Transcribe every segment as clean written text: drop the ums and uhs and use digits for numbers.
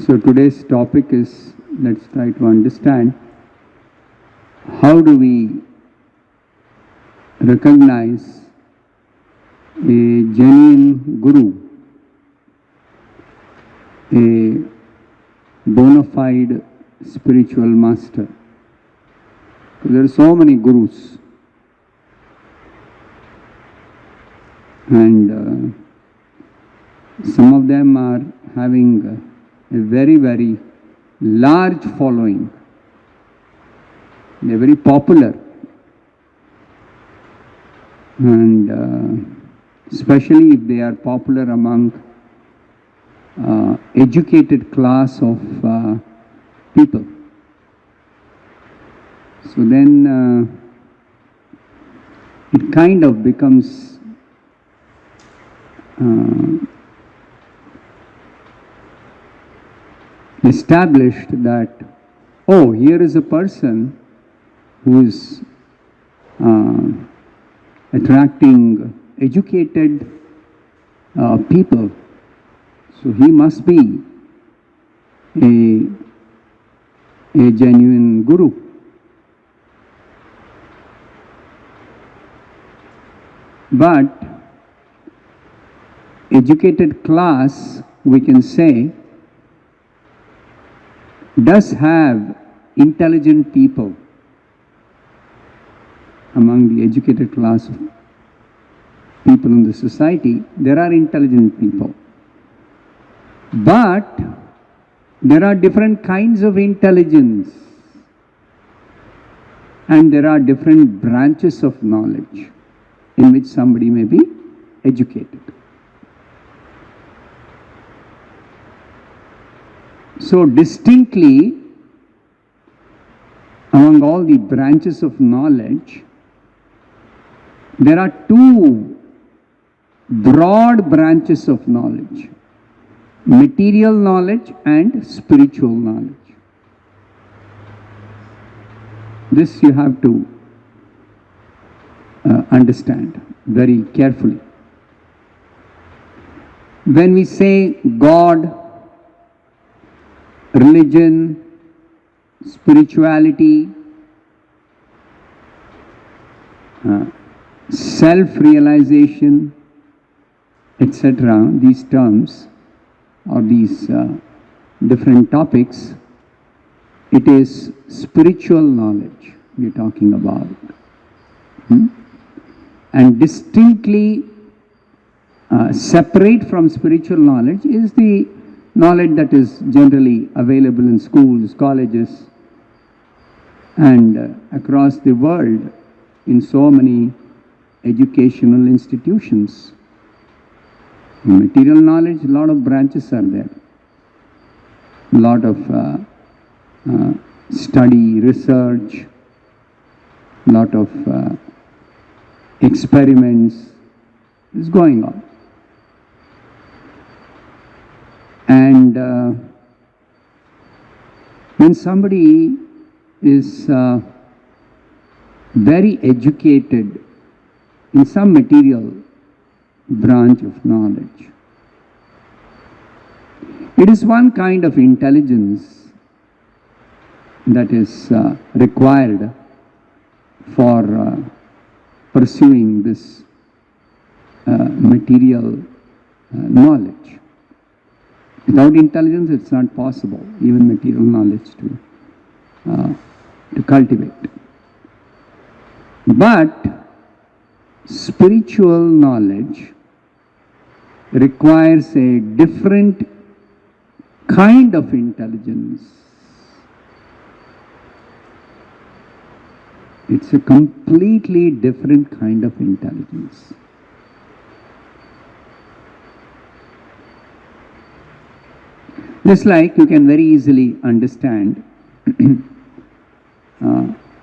So today's topic is, let's try to understand how do we recognize a genuine guru, a bona fide spiritual master. There are so many gurus, and some of them are having a very, very large following. They are very popular, and especially if they are popular among educated class of people. So then it kind of becomes established that, oh, here is a person who is attracting educated people, so he must be a genuine guru. But educated class, we can say, does have intelligent people among the educated class of people in the society. There are intelligent people, but there are different kinds of intelligence, and there are different branches of knowledge in which somebody may be educated. So distinctly, among all the branches of knowledge, there are two broad branches of knowledge: material knowledge and spiritual knowledge. This you have to understand very carefully. When we say God, religion, spirituality, self-realization, etc., these terms or these different topics, it is spiritual knowledge we are talking about. And distinctly separate from spiritual knowledge is the knowledge that is generally available in schools, colleges, and across the world in so many educational institutions. In material knowledge, a lot of branches are there. A lot of study, research, a lot of experiments is going on. And when somebody is very educated in some material branch of knowledge, it is one kind of intelligence that is required for pursuing this material knowledge. Without intelligence, it's not possible, even material knowledge to cultivate. But spiritual knowledge requires a different kind of intelligence. It's a completely different kind of intelligence. Just like you can very easily understand,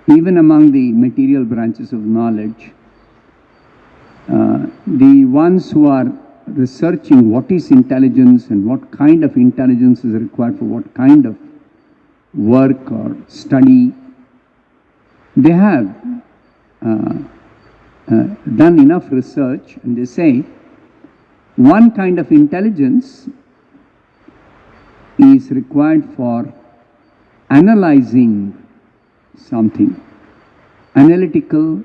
even among the material branches of knowledge, the ones who are researching what is intelligence and what kind of intelligence is required for what kind of work or study, they have done enough research, and they say one kind of intelligence is required for analyzing something, analytical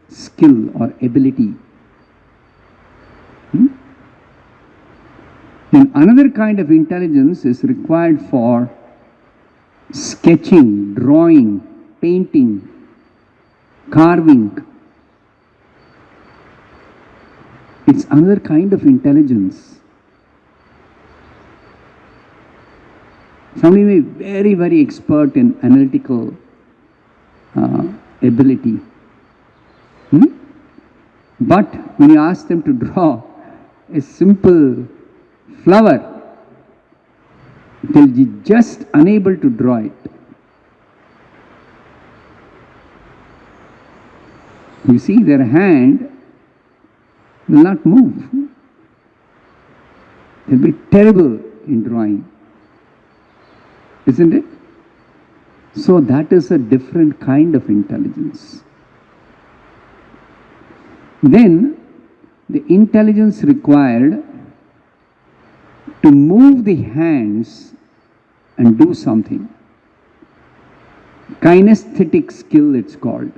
skill or ability. Then another kind of intelligence is required for sketching, drawing, painting, carving. It's another kind of intelligence. Somebody may be very, very expert in analytical ability. But when you ask them to draw a simple flower, they'll be just unable to draw it. You see, their hand will not move. They'll be terrible in drawing. Isn't it? So that is a different kind of intelligence. Then, the intelligence required to move the hands and do something. Kinesthetic skill it's called.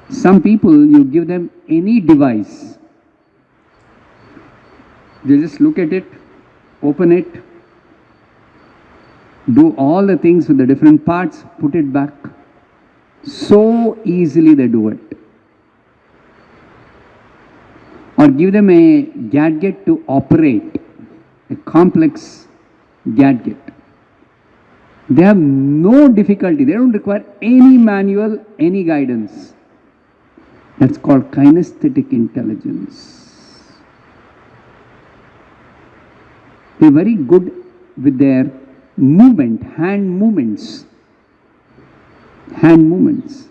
Some people, you give them any device, they just look at it, open it, do all the things with the different parts, put it back. So easily they do it. Or give them a gadget to operate, a complex gadget. They have no difficulty. They don't require any manual, any guidance. That's called kinesthetic intelligence. They're very good with their movement, hand movements. Hand movements.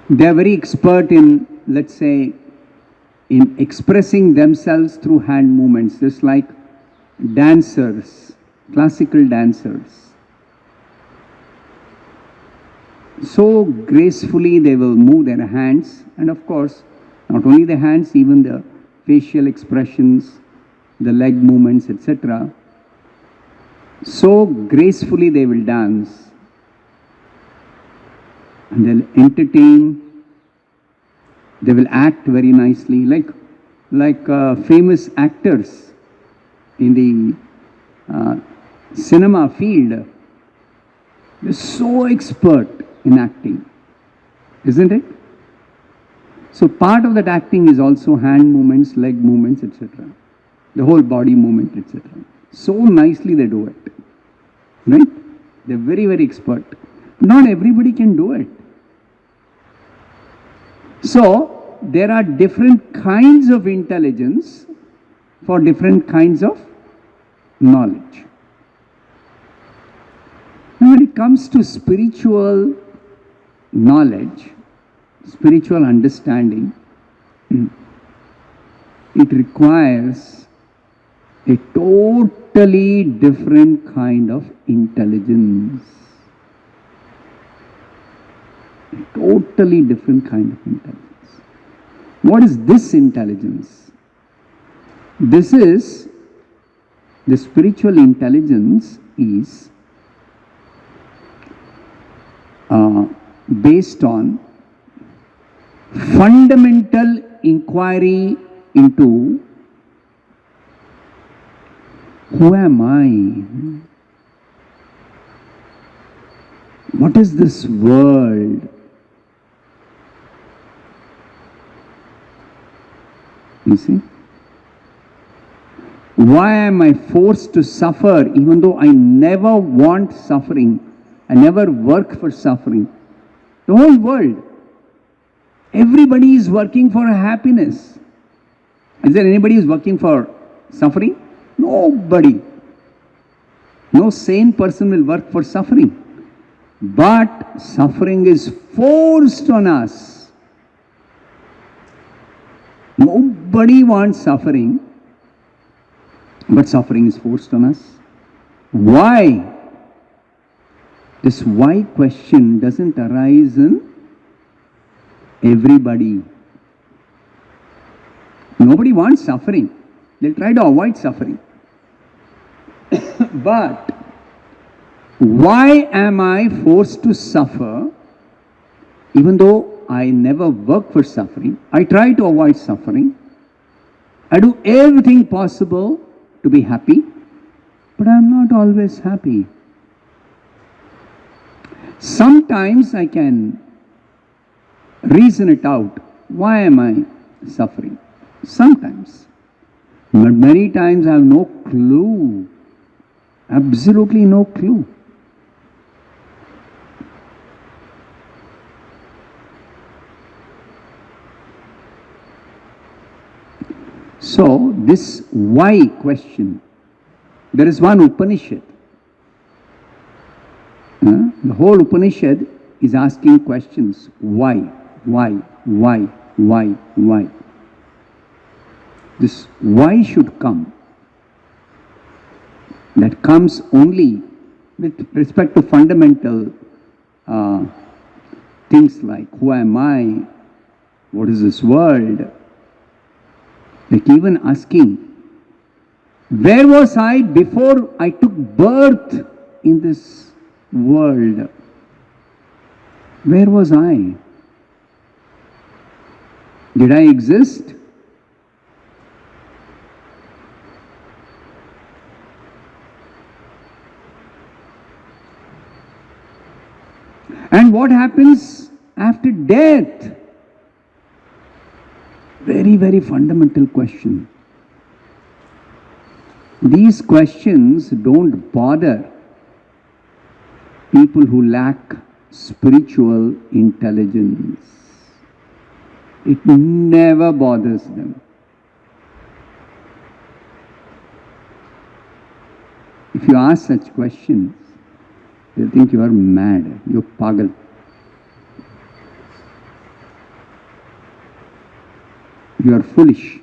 They are very expert in, let's say, in expressing themselves through hand movements, just like dancers, classical dancers. So gracefully they will move their hands, and of course, not only the hands, even the facial expressions, the leg movements, etc. So gracefully they will dance, and they'll entertain, they will act very nicely, like famous actors in the cinema field. They're so expert in acting, isn't it? So part of that acting is also hand movements, leg movements, etc. The whole body movement, etc. So nicely they do it, right? They're very, very expert. Not everybody can do it. So there are different kinds of intelligence for different kinds of knowledge. Now when it comes to spiritual knowledge, spiritual understanding, it requires a totally different kind of intelligence. A totally different kind of intelligence. What is this intelligence? This is, the spiritual intelligence is based on fundamental inquiry into who am I? What is this world? You see? Why am I forced to suffer even though I never want suffering? I never work for suffering. The whole world, everybody is working for happiness. Is there anybody who is working for suffering? Nobody. No sane person will work for suffering. But suffering is forced on us. Nobody wants suffering, but suffering is forced on us. Why? This why question doesn't arise in Everybody. Nobody wants suffering. They'll try to avoid suffering. But why am I forced to suffer even though I never work for suffering? I try to avoid suffering. I do everything possible to be happy, but I'm not always happy. Sometimes I can reason it out. Why am I suffering? Sometimes. But many times I have no clue. Absolutely no clue. So, this why question, there is one Upanishad. The whole Upanishad is asking questions. Why? This why should come. That comes only with respect to fundamental things like who am I? What is this world? Like even asking, where was I before I took birth in this world? Where was I? Did I exist? And what happens after death? Very, very fundamental question. These questions don't bother people who lack spiritual intelligence. It never bothers them. If you ask such questions, they'll think you are mad, you're pagal. You are foolish.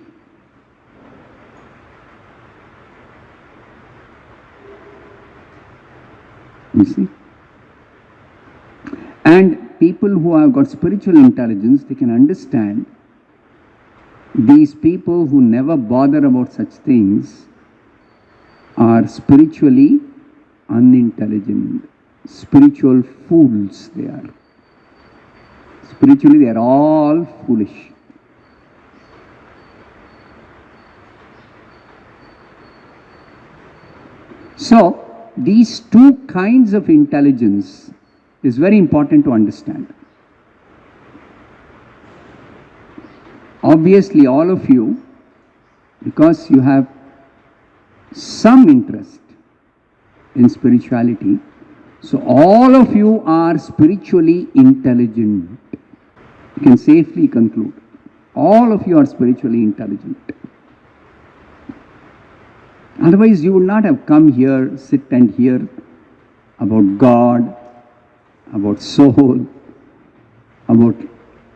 You see? And people who have got spiritual intelligence, they can understand these people who never bother about such things are spiritually unintelligent. Spiritual fools they are. Spiritually they are all foolish. So, these two kinds of intelligence is very important to understand. Obviously, all of you, because you have some interest in spirituality, so all of you are spiritually intelligent. You can safely conclude, all of you are spiritually intelligent. Otherwise, you would not have come here, sit and hear about God, about soul, about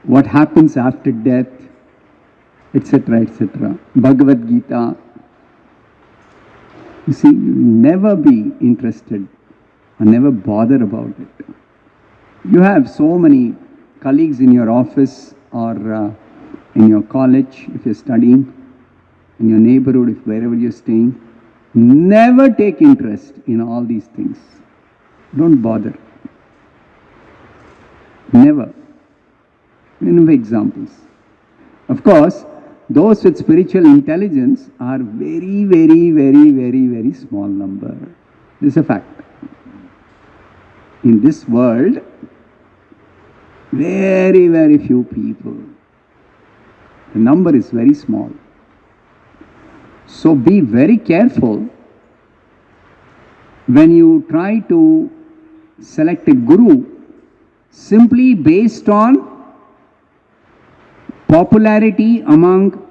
what happens after death, etc., etc. Bhagavad Gita. You see, you will never be interested and never bother about it. You have so many colleagues in your office or in your college, if you're studying, in your neighborhood, if wherever you're staying. Never take interest in all these things. Don't bother. Never. Many examples. Of course, those with spiritual intelligence are very, very, very, very, very small number. This is a fact. In this world, very, very few people. The number is very small. So be very careful when you try to select a guru simply based on popularity among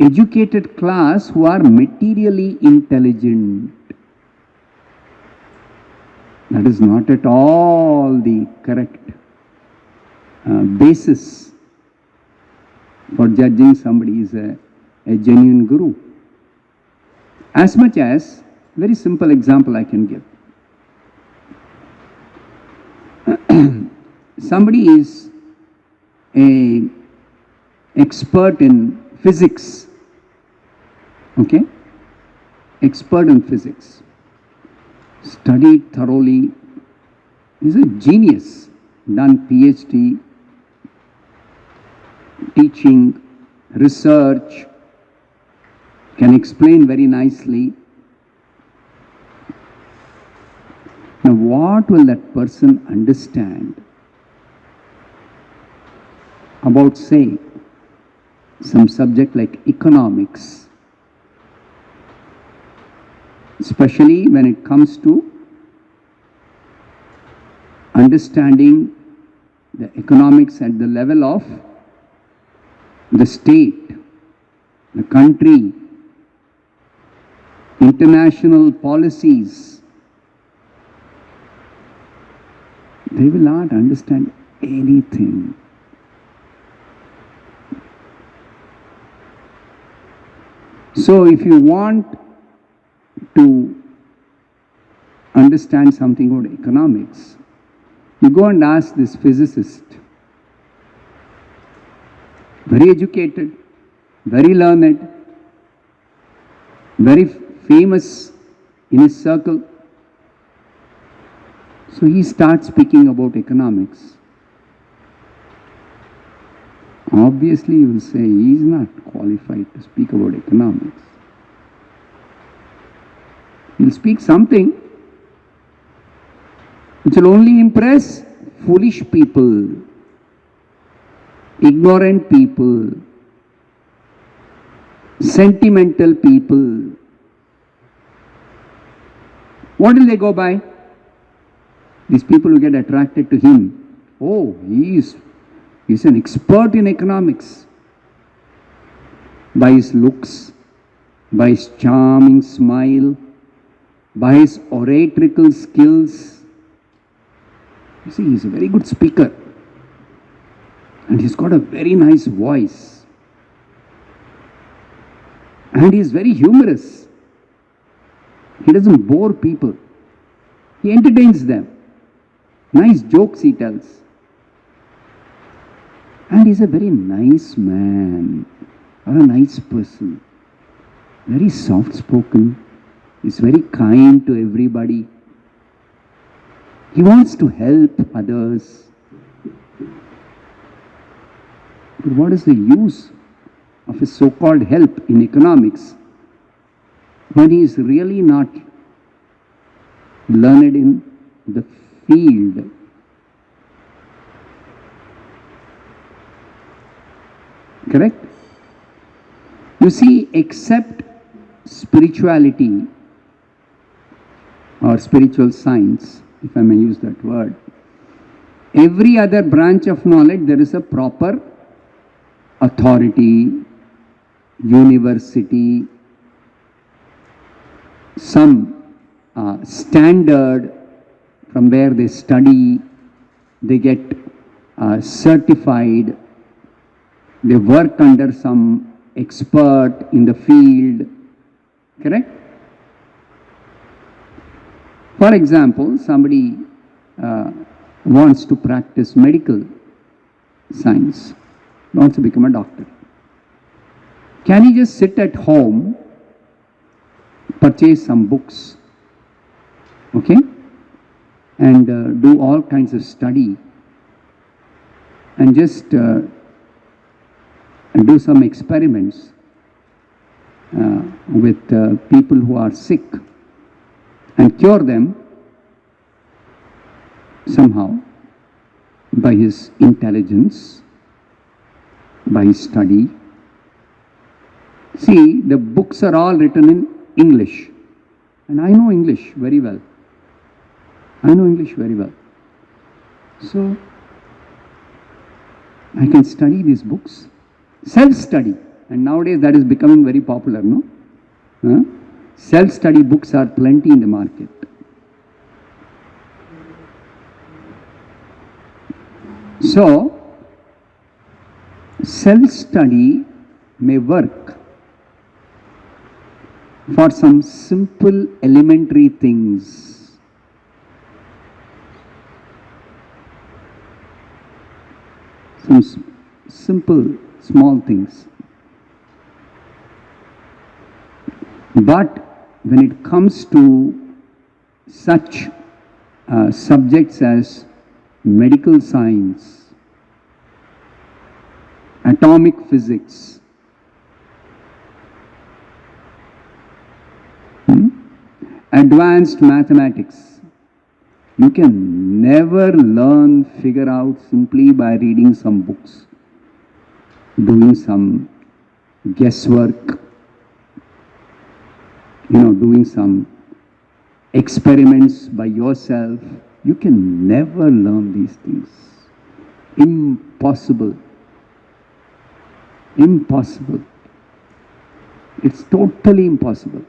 educated class who are materially intelligent. That is not at all the correct basis for judging somebody is a genuine guru. As much as, very simple example I can give. Somebody is a expert in physics, okay, expert in physics, studied thoroughly, is a genius, done PhD, teaching, research, can explain very nicely. Now what will that person understand about, say, some subject like economics, especially when it comes to understanding the economics at the level of the state, the country, international policies? They will not understand anything. So if you want to understand something about economics, you go and ask this physicist, very educated, very learned, very famous in his circle. So he starts speaking about economics. Obviously you will say he is not qualified to speak about economics. He will speak something which will only impress foolish people, ignorant people, sentimental people. What will they go by? These people who get attracted to him. Oh, he's an expert in economics. By his looks, by his charming smile, by his oratorical skills. You see, he's a very good speaker. And he's got a very nice voice. And he's very humorous. He doesn't bore people. He entertains them. Nice jokes he tells. And he's a very nice man, or a nice person. Very soft spoken. He's very kind to everybody. He wants to help others. But what is the use of his so-called help in economics when he is really not learned in the field? Correct? You see, except spirituality or spiritual science, if I may use that word, every other branch of knowledge there is a proper authority, university, some standard from where they study, they get certified, they work under some expert in the field. Correct? For example, somebody wants to practice medical science, wants to become a doctor. Can he just sit at home, purchase some books, okay, and do all kinds of study, and just do some experiments with people who are sick and cure them somehow by his intelligence, by his study? See, the books are all written in English, and I know English very well. I know English very well. So I can study these books, self-study, and nowadays that is becoming very popular, no? Self-study books are plenty in the market. So, self-study may work for some simple elementary things. Some simple, small things. But when it comes to such subjects as medical science, atomic physics, advanced mathematics, you can never learn, figure out simply by reading some books, doing some guesswork, doing some experiments by yourself. You can never learn these things. Impossible. Impossible. It's totally impossible.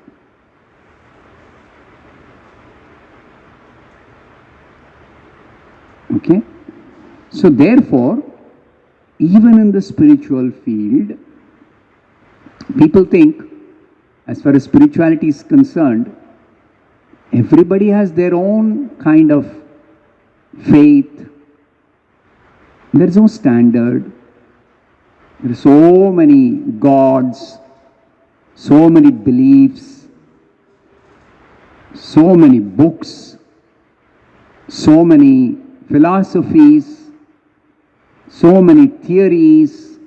Okay? So therefore, even in the spiritual field, people think, as far as spirituality is concerned, everybody has their own kind of faith. There is no standard. There are so many gods, so many beliefs, so many books, so many philosophies, so many theories.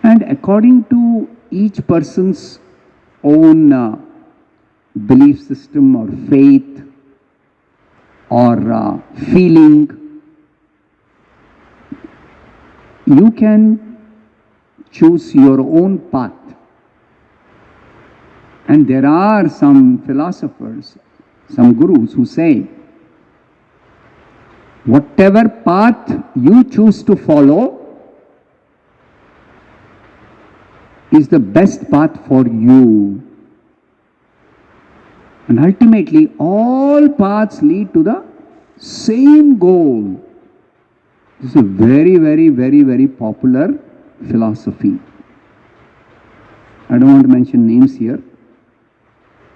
And according to each person's own belief system or faith or feeling, you can choose your own path. And there are some philosophers, some gurus who say, whatever path you choose to follow is the best path for you. And ultimately, all paths lead to the same goal. This is a very, very, very, very popular philosophy. I don't want to mention names here,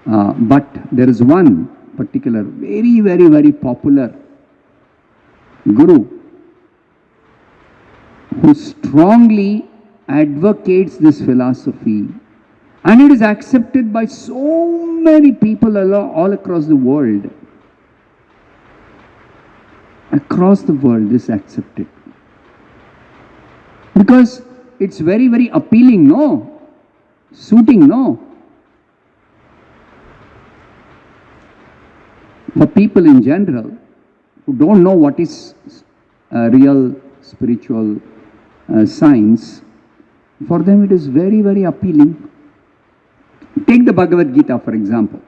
but there is one particular very, very, very popular guru who strongly advocates this philosophy, and it is accepted by so many people all across the world. Across the world, this is accepted. Because it's very, very appealing, no? Suiting, no? For people in general who don't know what is real spiritual science, for them it is very, very appealing. Take the Bhagavad Gita, for example.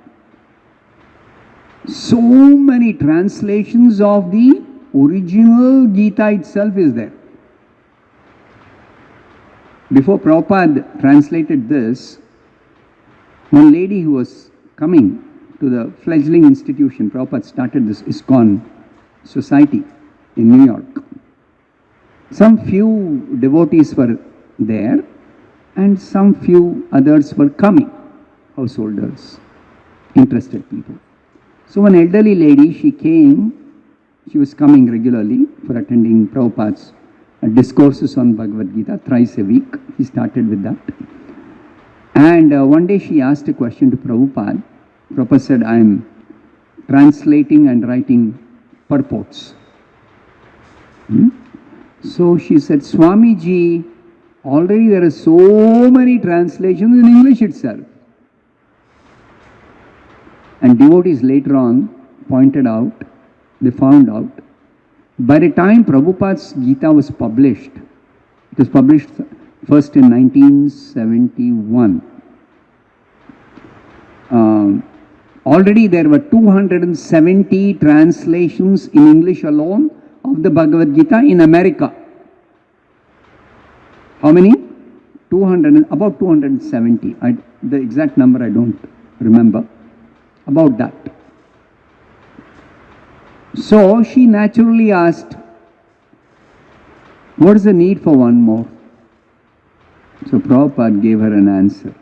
So many translations of the original Gita itself is there. Before Prabhupada translated this, one lady who was coming to the fledgling institution, Prabhupada started this ISKCON society in New York. Some few devotees were there and some few others were coming, householders, interested people. So one elderly lady, she came, she was coming regularly for attending Prabhupada's discourses on Bhagavad Gita thrice a week. He started with that. And one day she asked a question to Prabhupada. Prabhupada said, I am translating and writing purports. So she said, Swamiji, already there are so many translations in English itself. And devotees later on pointed out, they found out, by the time Prabhupada's Gita was published, it was published first in 1971. Already there were 270 translations in English alone of the Bhagavad Gita in America. How many? About 270. The exact number I don't remember. About that. So she naturally asked, what is the need for one more? So Prabhupada gave her an answer,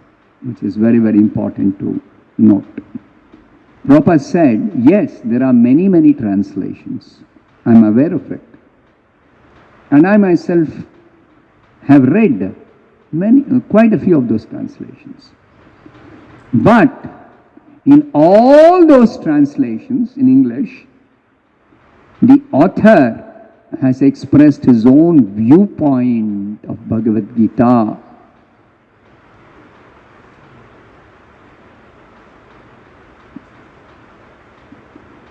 which is very, very important to note. Prabhupada said, yes, there are many, many translations. I am aware of it. And I myself have read quite a few of those translations. But in all those translations in English, the author has expressed his own viewpoint of Bhagavad Gita.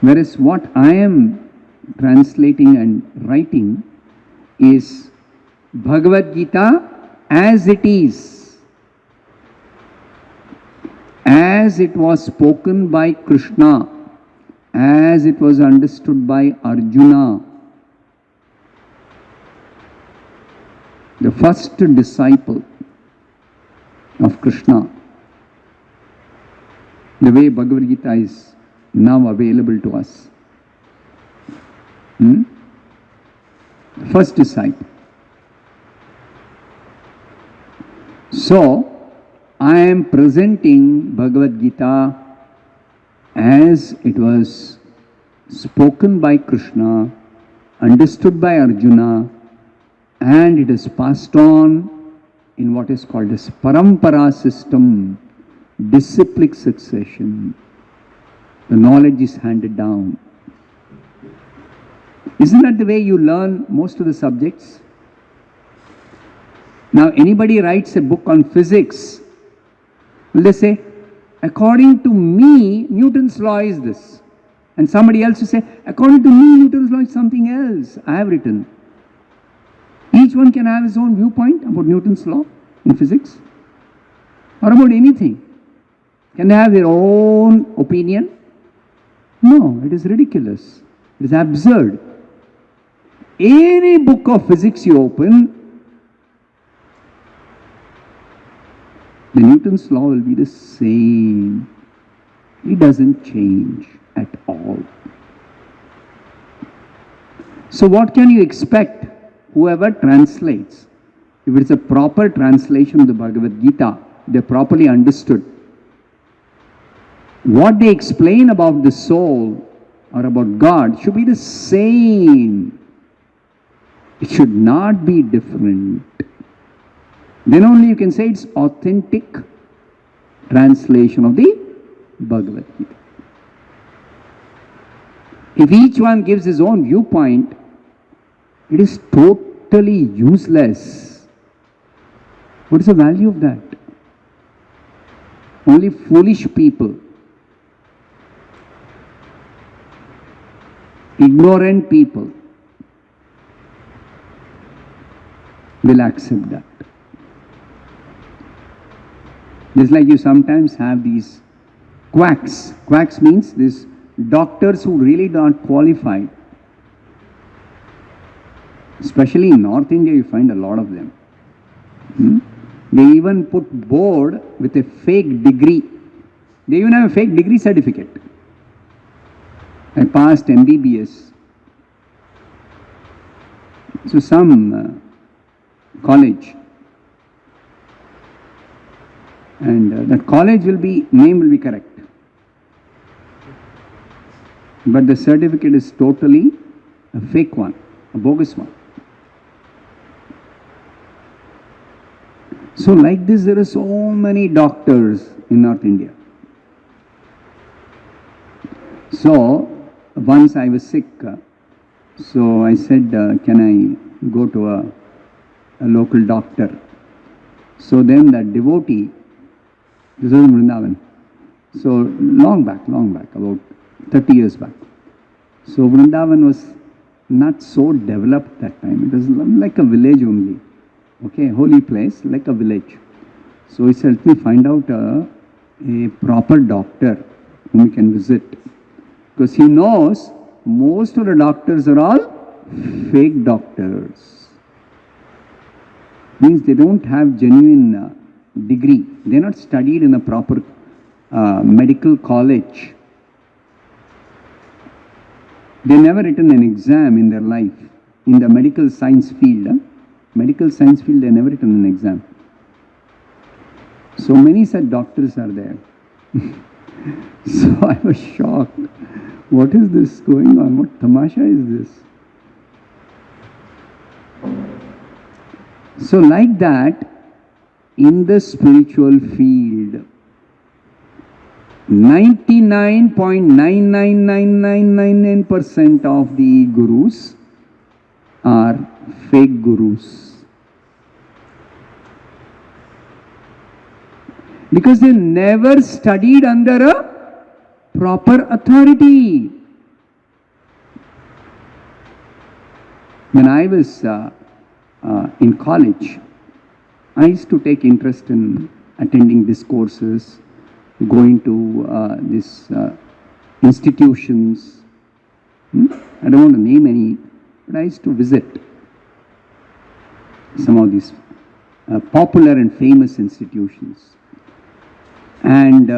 Whereas what I am translating and writing is Bhagavad Gita as it is, as it was spoken by Krishna, as it was understood by Arjuna, the first disciple of Krishna. The way Bhagavad Gita is now available to us. The first disciple. So, I am presenting Bhagavad Gita as it was spoken by Krishna, understood by Arjuna, and it is passed on in what is called as parampara system, disciplic succession. The knowledge is handed down. Isn't that the way you learn most of the subjects? Now, anybody writes a book on physics, will they say, according to me, Newton's law is this. And somebody else will say, according to me, Newton's law is something else I have written. Each one can have his own viewpoint about Newton's law in physics or about anything. Can they have their own opinion? No, it is ridiculous. It is absurd. Any book of physics you open, the Newton's law will be the same. It doesn't change at all. So what can you expect? Whoever translates, if it's a proper translation of the Bhagavad Gita, they're properly understood. What they explain about the soul or about God should be the same. It should not be different. Then only you can say it's authentic translation of the Bhagavad Gita. If each one gives his own viewpoint, it is totally useless. What is the value of that? Only foolish people, ignorant people will accept that. Just like you sometimes have these quacks. Quacks means these doctors who really don't qualify. Especially in North India, you find a lot of them. They even put board with a fake degree. They even have a fake degree certificate. I passed MBBS. So some college. And that college name will be correct. But the certificate is totally a fake one, a bogus one. So like this, there are so many doctors in North India. So once I was sick, so I said, can I go to a local doctor? So then that devotee, this was in Vrindavan, so long back, about 30 years back. So Vrindavan was not so developed that time. It was like a village only. Okay, holy place, like a village. So he said, let me find out a proper doctor whom we can visit. Because he knows most of the doctors are all fake doctors. Means they don't have genuine degree. They are not studied in a proper medical college. They never written an exam in their life in the medical science field. Medical science field, they never written an exam. So many such doctors are there. So I was shocked. What is this going on? What tamasha is this? So like that, in the spiritual field, 99.99999% of the gurus are fake gurus. Because they never studied under a proper authority. When I was in college, I used to take interest in attending discourses, going to these institutions. I don't want to name any, but I used to visit some of these popular and famous institutions. And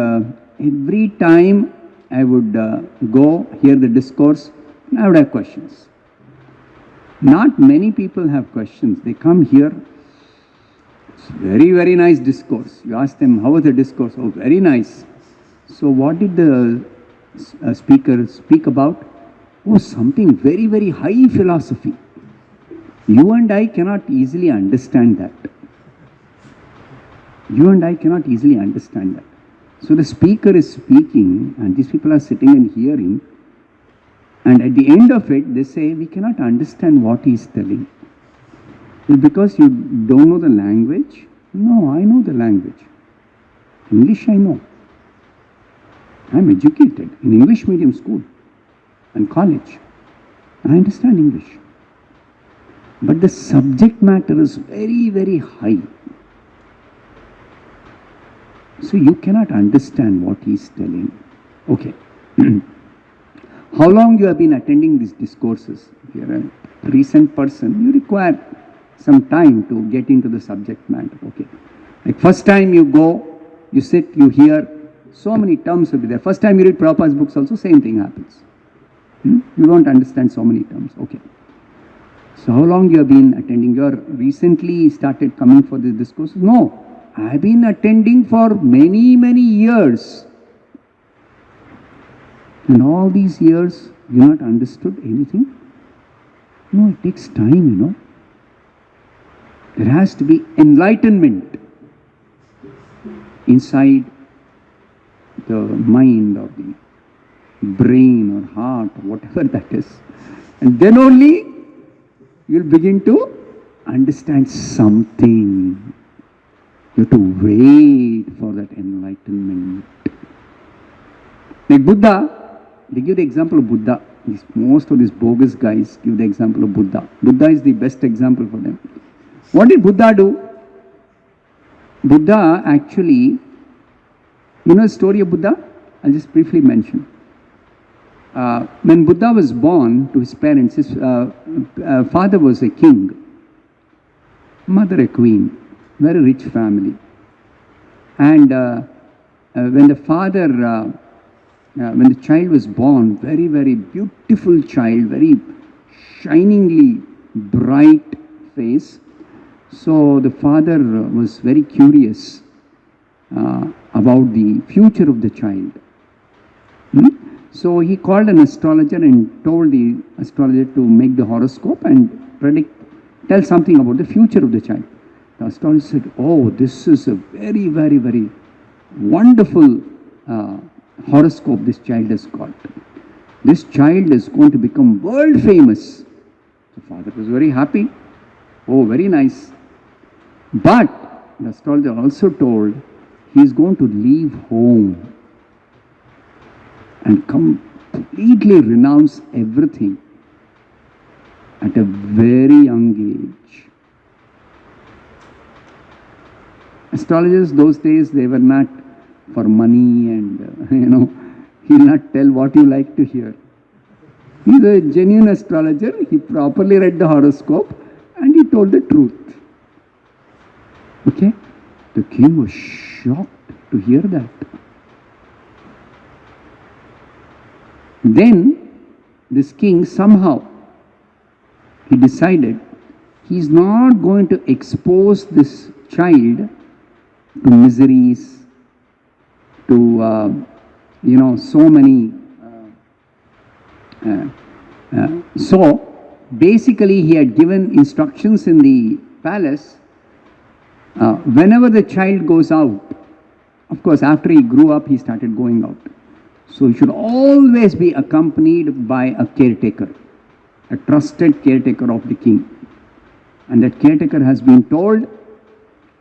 every time I would go hear the discourse, I would have questions. Not many people have questions. They come here. It's very, very nice discourse. You ask them, how was the discourse? Oh, very nice. So what did the speaker speak about? Oh, something very, very high philosophy. You and I cannot easily understand that. You and I cannot easily understand that. So the speaker is speaking and these people are sitting and hearing, and at the end of it they say, we cannot understand what he is telling. Well, because you don't know the language? No, I know the language. English I know. I am educated in English medium school and college. I understand English. But the subject matter is very, very high. So you cannot understand what he is telling. Okay. How long you have been attending these discourses? If you are a recent person, you require some time to get into the subject matter. Okay. Like first time you go, you sit, you hear, so many terms will be there. First time you read Prabhupada's books also, same thing happens. You don't understand so many terms. Okay. So how long you have been attending? You are recently started coming for this discourse? No. I have been attending for many, many years. And all these years, you not understood anything? No, it takes time, you know. There has to be enlightenment inside the mind or the brain or heart or whatever that is. And then only you'll begin to understand something. You have to wait for that enlightenment. Like Buddha, they give the example of Buddha. Most of these bogus guys give the example of Buddha. Buddha is the best example for them. What did Buddha do? Buddha actually, you know the story of Buddha? I'll just briefly mention. When Buddha was born to his parents, his father was a king, mother a queen, very rich family. And when the father, when the child was born, very, very beautiful child, very shiningly bright face. So the father was very curious about the future of the child. So he called an astrologer and told the astrologer to make the horoscope and tell something about the future of the child. The astrologer said, oh, this is a very, very, very wonderful horoscope this child has got. This child is going to become world famous. The father was very happy. Oh, very nice. But the astrologer also told he is going to leave home and completely renounce everything at a very young age. Astrologers those days, they were not for money and, he will not tell what you like to hear. He is a genuine astrologer. He properly read the horoscope and he told the truth. Okay? The king was shocked to hear that. Then, this king somehow, he decided he is not going to expose this child to miseries, to, so many. So, basically he had given instructions in the palace Whenever the child goes out, of course, after he grew up, he started going out. So he should always be accompanied by a caretaker, a trusted caretaker of the king. And that caretaker has been told,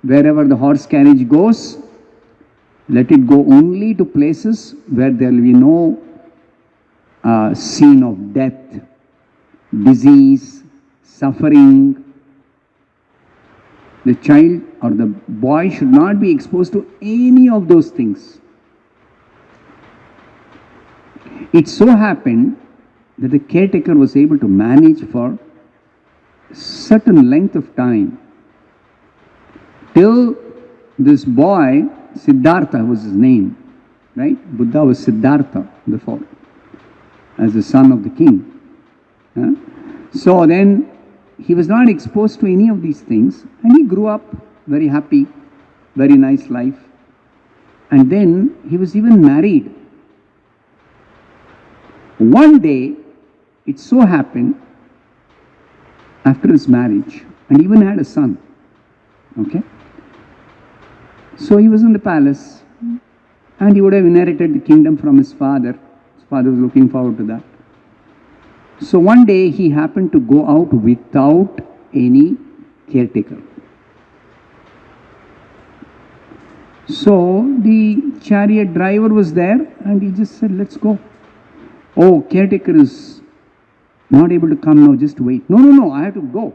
wherever the horse carriage goes, let it go only to places where there will be no scene of death, disease, suffering. The child or the boy should not be exposed to any of those things. It so happened that the caretaker was able to manage for a certain length of time till this boy, Siddhartha was his name, right? Buddha was Siddhartha before, as the son of the king. So then he was not exposed to any of these things, and he grew up very happy, very nice life. And then he was even married. One day, it so happened, after his marriage, and even had a son, okay? So he was in the palace, and he would have inherited the kingdom from his father. His father was looking forward to that. So one day he happened to go out without any caretaker. So the chariot driver was there, and he just said, let's go. Oh, caretaker is not able to come now, just wait. No, I have to go.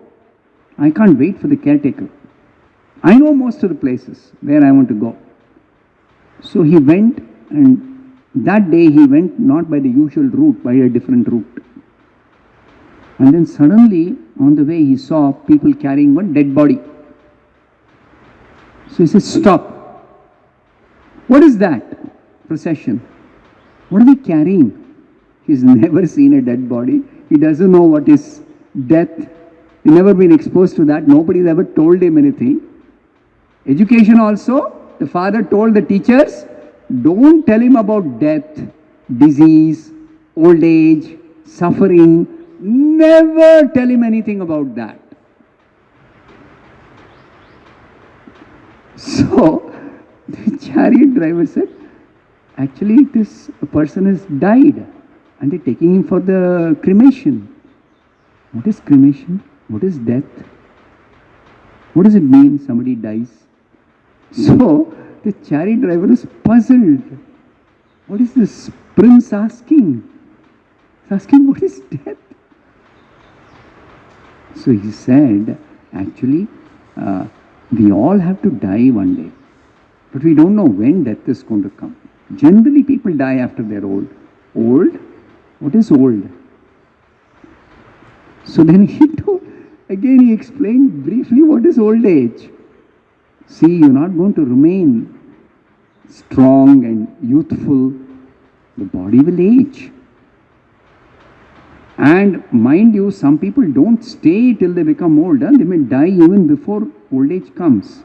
I can't wait for the caretaker. I know most of the places where I want to go. So he went, and that day he went not by the usual route, by a different route. And then suddenly, on the way, he saw people carrying one dead body. So he said, stop. What is that procession? What are they carrying? He's never seen a dead body. He doesn't know what is death. He's never been exposed to that. Nobody's ever told him anything. Education also, the father told the teachers, don't tell him about death, disease, old age, suffering. Never tell him anything about that. So the chariot driver said, actually this person has died and they're taking him for the cremation. What is cremation? What is death? What does it mean somebody dies? So the chariot driver is puzzled. What is this prince asking? He's asking, what is death? So he said, actually, we all have to die one day. But we don't know when death is going to come. Generally, people die after they're old. Old? What is old? So then he explained briefly what is old age. See, you're not going to remain strong and youthful. The body will age. And mind you, some people don't stay till they become older. They may die even before old age comes.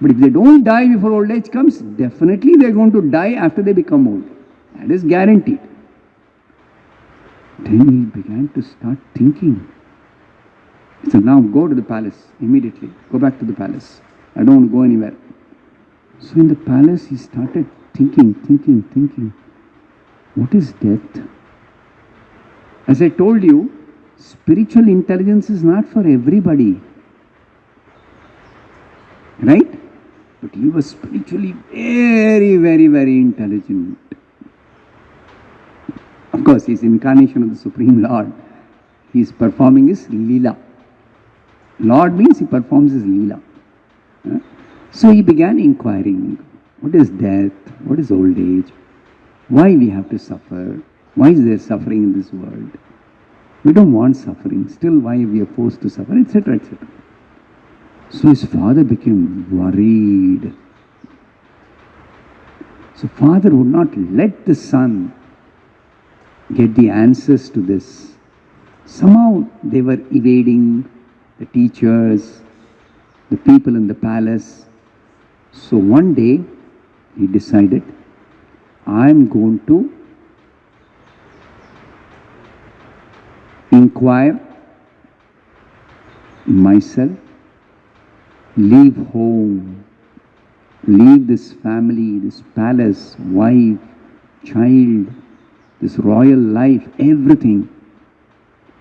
But if they don't die before old age comes, definitely they're going to die after they become old. That is guaranteed. Then he began to start thinking. He said, now go to the palace immediately. Go back to the palace. I don't want to go anywhere. So in the palace he started thinking. What is death? As I told you, spiritual intelligence is not for everybody. Right? But he was spiritually very, very, very intelligent. Of course, he is incarnation of the Supreme Lord. He is performing his Leela. Lord means he performs his Leela. So he began inquiring, what is death? What is old age? Why we have to suffer? Why is there suffering in this world? We don't want suffering. Still, why we are forced to suffer, etc., etc. So his father became worried. So father would not let the son get the answers to this. Somehow they were evading the teachers, the people in the palace. So one day he decided, I'm going to inquire myself leave home, leave this family, this palace, wife, child, this royal life, everything.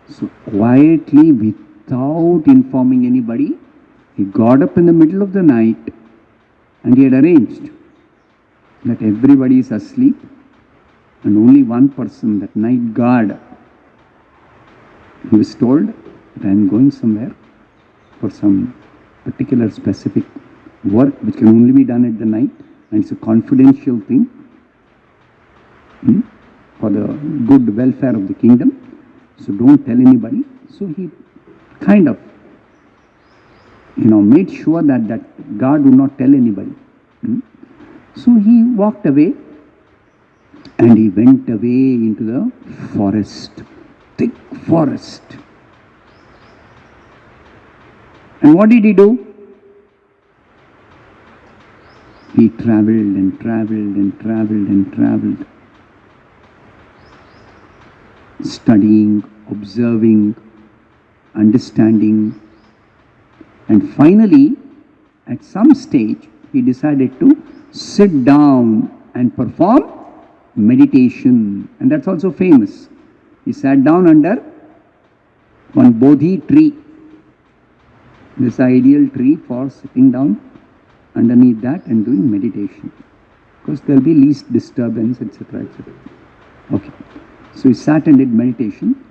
So quietly, without informing anybody, he got up in the middle of the night and he had arranged that everybody is asleep and only one person, that night guard, he was told that I am going somewhere for some particular specific work which can only be done at the night, and it's a confidential thing for the good welfare of the kingdom. So don't tell anybody. So he kind of, made sure that that guard would not tell anybody. So he walked away and he went away into the forest, thick forest. And what did he do? He traveled and traveled and traveled and traveled, studying, observing, understanding, and finally, at some stage, he decided to sit down and perform meditation. And that's also famous. He sat down under one Bodhi tree, this ideal tree for sitting down underneath that and doing meditation, because there will be least disturbance, etc., etc. Okay. So he sat and did meditation,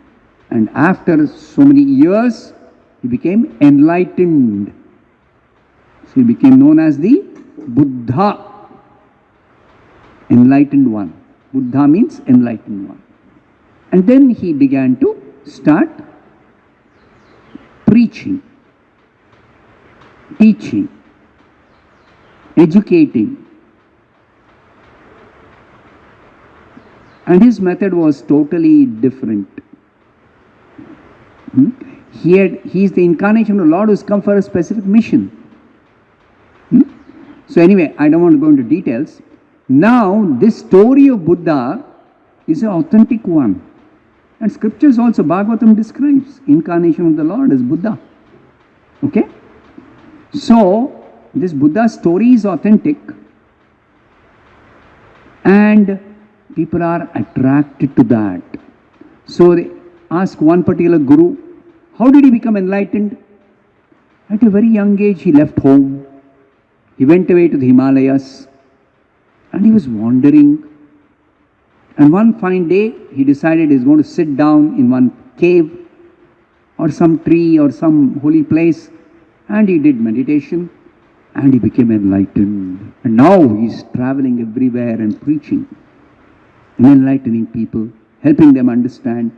and after so many years, he became enlightened. So he became known as the Buddha, enlightened one. Buddha means enlightened one. And then he began to start preaching, teaching, educating. And his method was totally different. He is the incarnation of the Lord who has come for a specific mission. So anyway, I don't want to go into details. Now, this story of Buddha is an authentic one. And scriptures also, Bhagavatam describes incarnation of the Lord as Buddha. Okay? So, this Buddha story is authentic. And people are attracted to that. So they ask one particular guru, how did he become enlightened? At a very young age, he left home. He went away to the Himalayas and he was wandering. And one fine day, he decided he's going to sit down in one cave or some tree or some holy place, and he did meditation and he became enlightened. And now he's traveling everywhere and preaching and enlightening people, helping them understand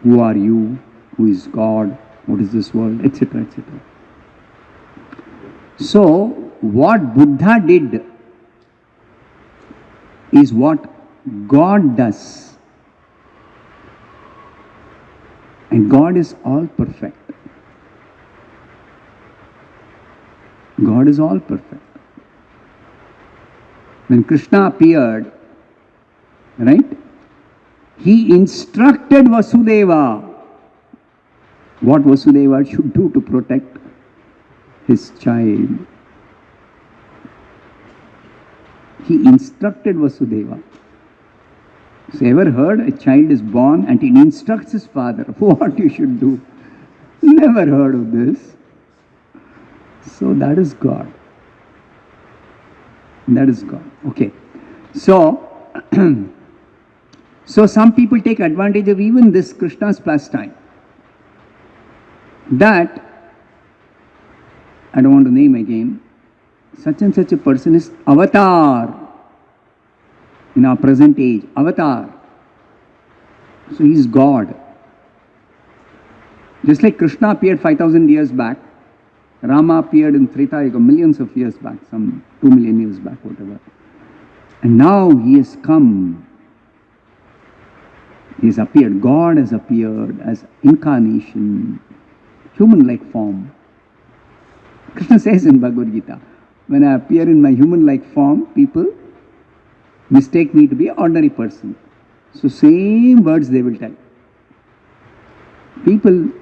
who are you, who is God, what is this world, etc., etc. So, what Buddha did is what God does. And God is all perfect. God is all perfect. When Krishna appeared, right, he instructed Vasudeva what Vasudeva should do to protect his child. He instructed Vasudeva. So ever heard a child is born and he instructs his father what you should do? Never heard of this. So that is God. That is God. Okay. So, so some people take advantage of even this Krishna's pastime. That, I don't want to name again, such and such a person is avatar in our present age. Avatar. So he is God. Just like Krishna appeared 5,000 years back, Rama appeared in Treta Yuga millions of years back, some 2 million years back, whatever. And now he has come. He has appeared. God has appeared as incarnation, human-like form. Krishna says in Bhagavad Gita, when I appear in my human-like form, people mistake me to be an ordinary person. So same words they will tell.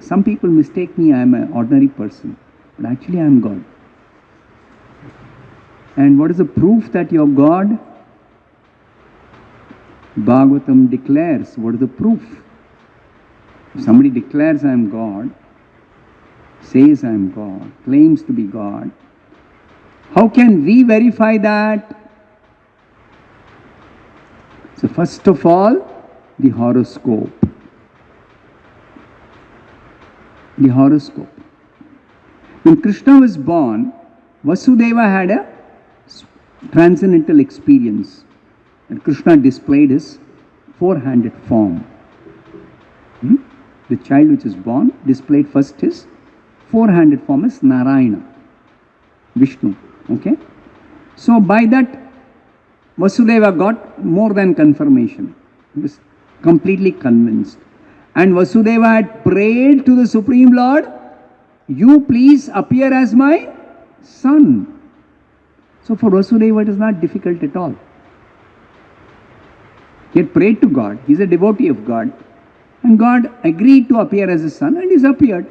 Some people mistake me, I am an ordinary person. but actually I am God. And what is the proof that you are God? Bhagavatam declares. What is the proof? If somebody declares I am God, says I am God, claims to be God, how can we verify that? So first of all, the horoscope. The horoscope. When Krishna was born, Vasudeva had a transcendental experience. And Krishna displayed his four-handed form. The child which is born displayed first his four-handed form as Narayana, Vishnu. Okay? So by that, Vasudeva got more than confirmation. He was completely convinced. And Vasudeva had prayed to the Supreme Lord, you please appear as my son. So for Vasudeva it is not difficult at all. He had prayed to God. He is a devotee of God. And God agreed to appear as his son, and he's appeared.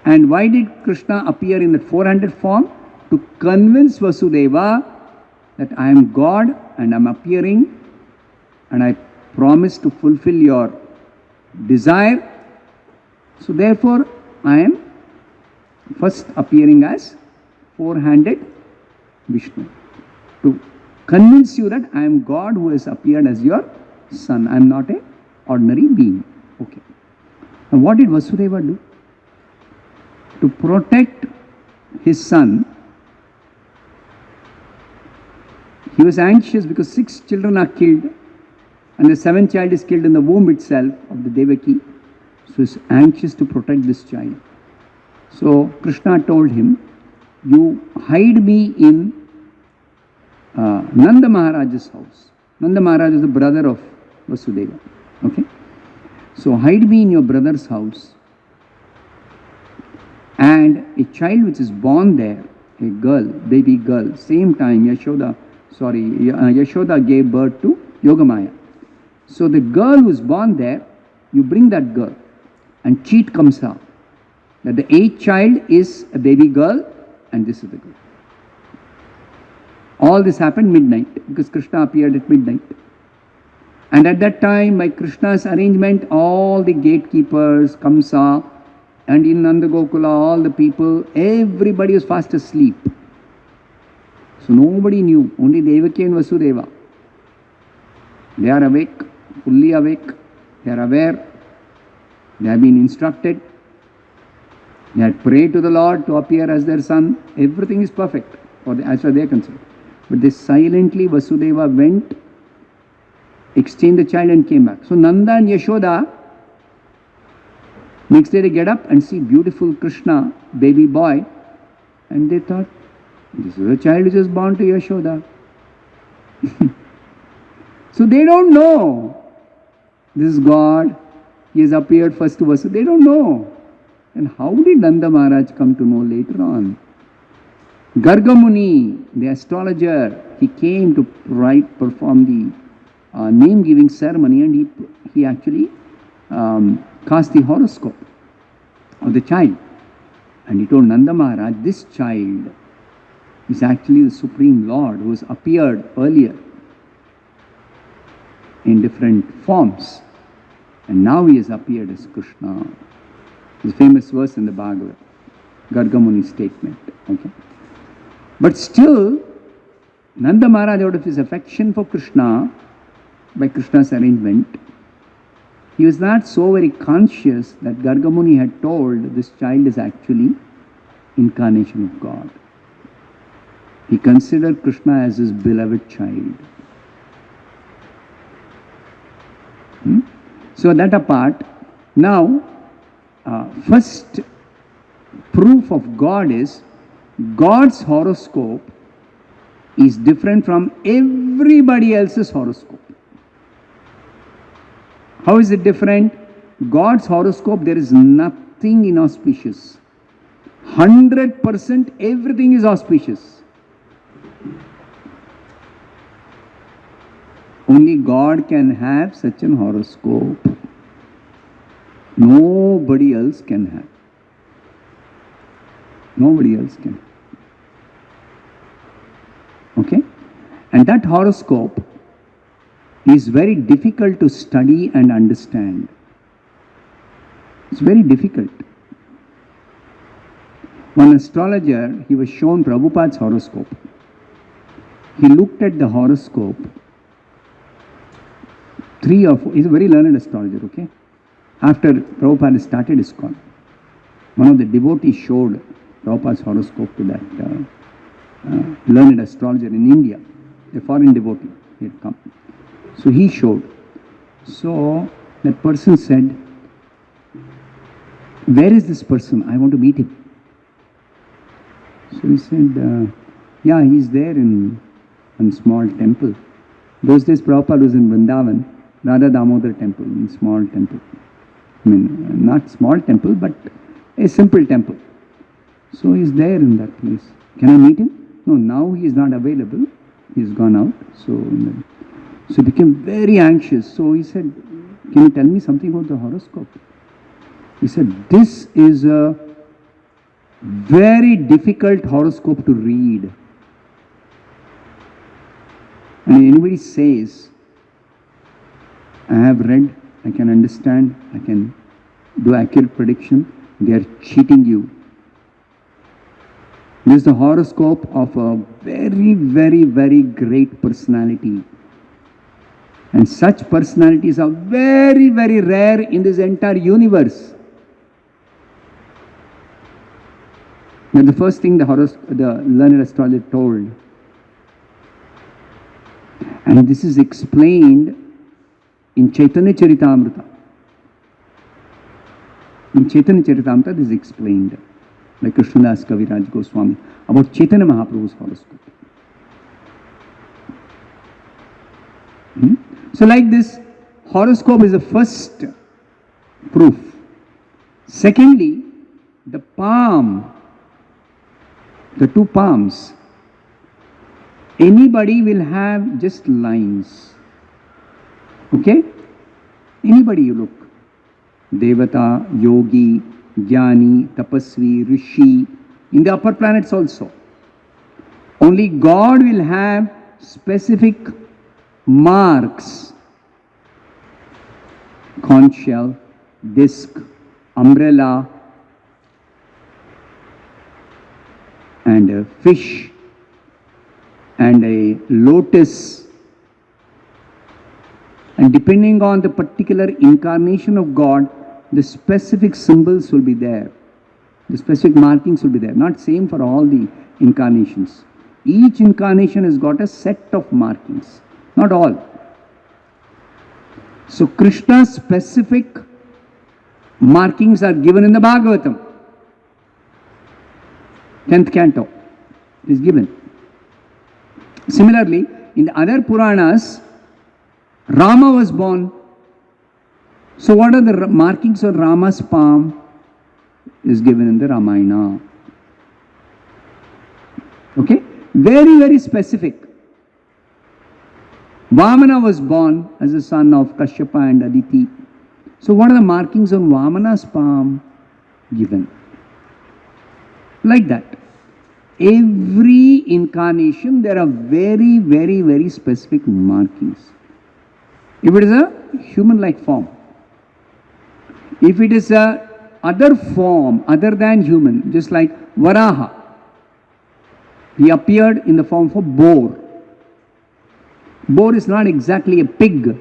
And why did Krishna appear in that four-handed form? To convince Vasudeva that I am God and I am appearing and I promise to fulfill your desire. So therefore I am first appearing as four-handed Vishnu. To convince you that I am God who has appeared as your son. I am not an ordinary being. Okay. Now what did Vasudeva do? To protect his son, he was anxious because 6 children are killed and the 7th child is killed in the womb itself of the Devaki. So he is anxious to protect this child. So Krishna told him, you hide me in Nanda Maharaj's house. Nanda Maharaj is the brother of Vasudeva. Okay? So hide me in your brother's house. And a child which is born there, a girl, baby girl, same time Yashoda gave birth to Yogamaya. So the girl who is born there, you bring that girl and cheat comes out that the 8th child is a baby girl and this is the girl. All this happened midnight because Krishna appeared at midnight. And at that time, by Krishna's arrangement, all the gatekeepers, Kamsa, and in Nanda Gokula, all the people, everybody was fast asleep. So nobody knew, only Devaki and Vasudeva. They are awake, fully awake, they are aware, they have been instructed, they had prayed to the Lord to appear as their son. Everything is perfect as far as they are concerned. But they silently, Vasudeva went, exchanged the child and came back. So Nanda and Yashoda, next day they get up and see beautiful Krishna, baby boy, and they thought, this is a child which is born to Yashoda. So they don't know. This is God. He has appeared first to us. They don't know. And how did Nanda Maharaj come to know later on? Garga Muni, the astrologer, he came to perform the name-giving ceremony, and he actually cast the horoscope of the child. And he told Nanda Maharaj, this child is actually the Supreme Lord who has appeared earlier in different forms. And now he has appeared as Krishna. It's a famous verse in the Bhagavad, Garga Muni's statement. Okay? But still, Nanda Maharaj, out of his affection for Krishna, by Krishna's arrangement, he was not so very conscious that Garga Muni had told this child is actually incarnation of God. He considered Krishna as his beloved child. So that apart, now first proof of God is God's horoscope is different from everybody else's horoscope. How is it different? God's horoscope, there is nothing inauspicious. 100% everything is auspicious. Only God can have such an horoscope. Nobody else can have. Nobody else can. Okay? And that horoscope is very difficult to study and understand. It's very difficult. One astrologer, he was shown Prabhupada's horoscope. He looked at the horoscope, 3 or 4, he's a very learned astrologer, okay? After Prabhupada started ISKCON, one of the devotees showed Prabhupada's horoscope to that learned astrologer in India, a foreign devotee, he had come. So he showed. So that person said, where is this person? I want to meet him. So he said, yeah, he's there in a small temple. Those days Prabhupada was in Vrindavan, Radha Damodar temple, in small temple. I mean, not small temple, but a simple temple. So he's there in that place. Can I meet him? No, now he is not available. He's gone out. So he became very anxious. So he said, can you tell me something about the horoscope? He said, this is a very difficult horoscope to read. And anybody says, I have read, I can understand, I can do accurate prediction, they are cheating you. This is the horoscope of a very, very, very great personality. And such personalities are very, very rare in this entire universe. Now the first thing the learned astrologer told, and this is explained in Chaitanya Charitamrita. In Chaitanya Charitamrita this is explained by Krishnadas Kaviraj Goswami about Chaitanya Mahaprabhu's horoscope. So like this, horoscope is the first proof. Secondly, the palm, the 2 palms, anybody will have just lines. Okay? Anybody you look. Devata, Yogi, Jnani, Tapasvi, Rishi, in the upper planets also. Only God will have specific marks. Conch shell, disc, umbrella, and a fish, and a lotus. And depending on the particular incarnation of God, the specific symbols will be there. The specific markings will be there. Not same for all the incarnations. Each incarnation has got a set of markings. Not all. So Krishna's specific markings are given in the Bhagavatam. 10th canto is given. Similarly, in the other Puranas, Rama was born. So what are the markings on Rama's palm? Is given in the Ramayana. Okay? Very, very specific. Vamana was born as a son of Kashyapa and Aditi. So what are the markings on Vamana's palm? Given. Like that. Every incarnation there are very, very, very specific markings. If it is a human-like form, if it is a other form other than human, just like Varaha, he appeared in the form of a boar. Boar is not exactly a pig.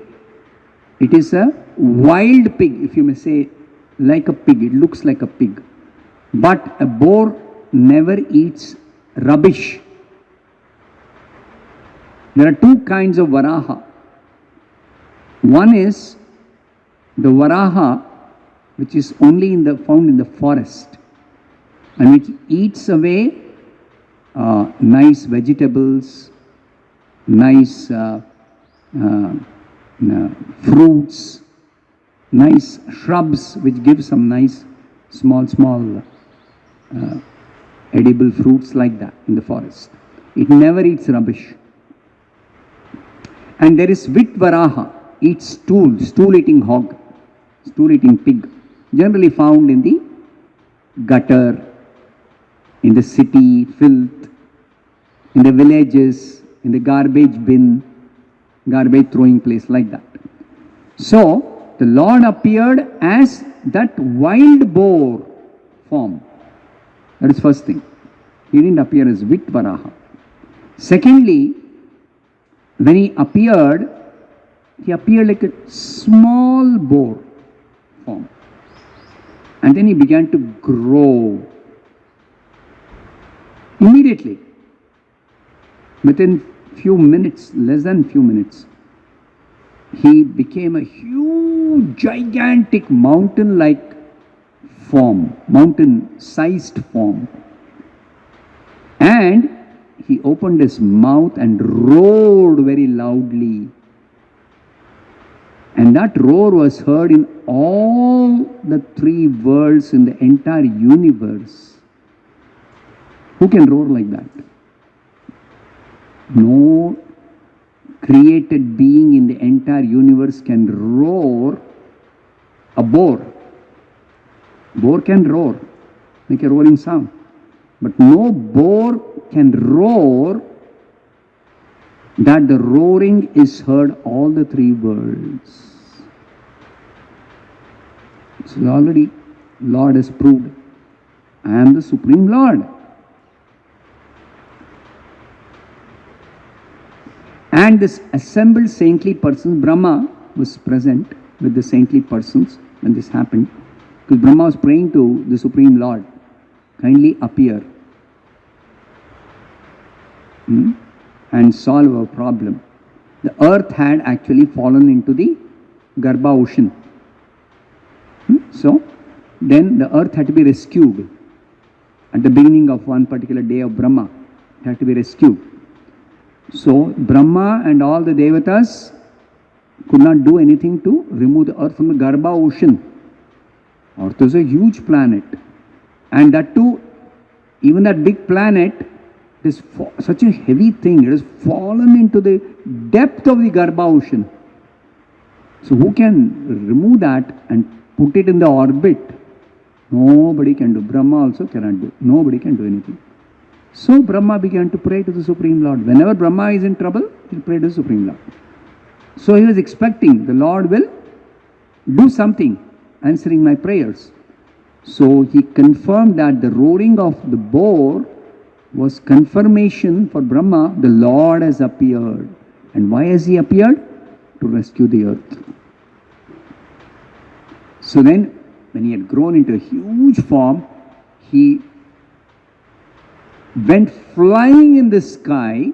It is a wild pig, if you may say, like a pig. It looks like a pig. But a boar never eats rubbish. There are 2 kinds of Varaha. One is the Varaha which is only found in the forest and which eats away nice vegetables, nice fruits, nice shrubs which give some nice small edible fruits like that in the forest. It never eats rubbish. And there is Vitvaraha, eats stool-eating hog, stool-eating pig, generally found in the gutter in the city, filth, in the villages, in the garbage bin, garbage throwing place, like that. So, the Lord appeared as that wild boar form. That is first thing. He didn't appear as Vitvaraha. Secondly, when he appeared like a small boar form. And then he began to grow. Immediately, within few minutes, less than few minutes, he became a huge, gigantic mountain-like form, mountain-sized form. And he opened his mouth and roared very loudly. And that roar was heard in all the three worlds in the entire universe. Who can roar like that? No created being in the entire universe can roar. A boar. Boar can roar, make a roaring sound. But no boar can roar that the roaring is heard all the three worlds. So already Lord has proved, I am the Supreme Lord. And this assembled saintly persons, Brahma was present with the saintly persons when this happened. Because Brahma was praying to the Supreme Lord, kindly appear and solve our problem. The earth had actually fallen into the Garbha ocean. So, then the earth had to be rescued. At the beginning of one particular day of Brahma, it had to be rescued. So, Brahma and all the Devatas could not do anything to remove the earth from the Garbha ocean. Earth is a huge planet. And that too, even that big planet, it is such a heavy thing. It has fallen into the depth of the Garbha ocean. So who can remove that and put it in the orbit? Nobody can do. Brahma also cannot do. Nobody can do anything. So Brahma began to pray to the Supreme Lord. Whenever Brahma is in trouble, he will pray to the Supreme Lord. So he was expecting the Lord will do something, answering my prayers. So he confirmed that the roaring of the boar was confirmation for Brahma, the Lord has appeared. And why has he appeared? To rescue the earth. So then, when he had grown into a huge form, he went flying in the sky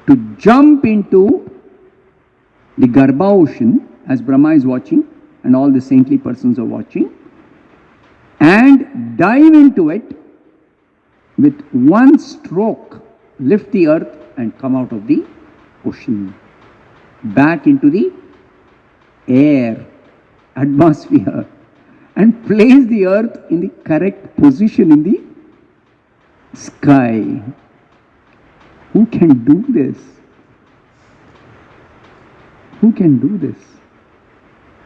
to jump into the Garbha ocean, as Brahma is watching and all the saintly persons are watching, and dive into it with one stroke, lift the earth and come out of the ocean, back into the air, atmosphere, and place the earth in the correct position in the sky. Who can do this? Who can do this?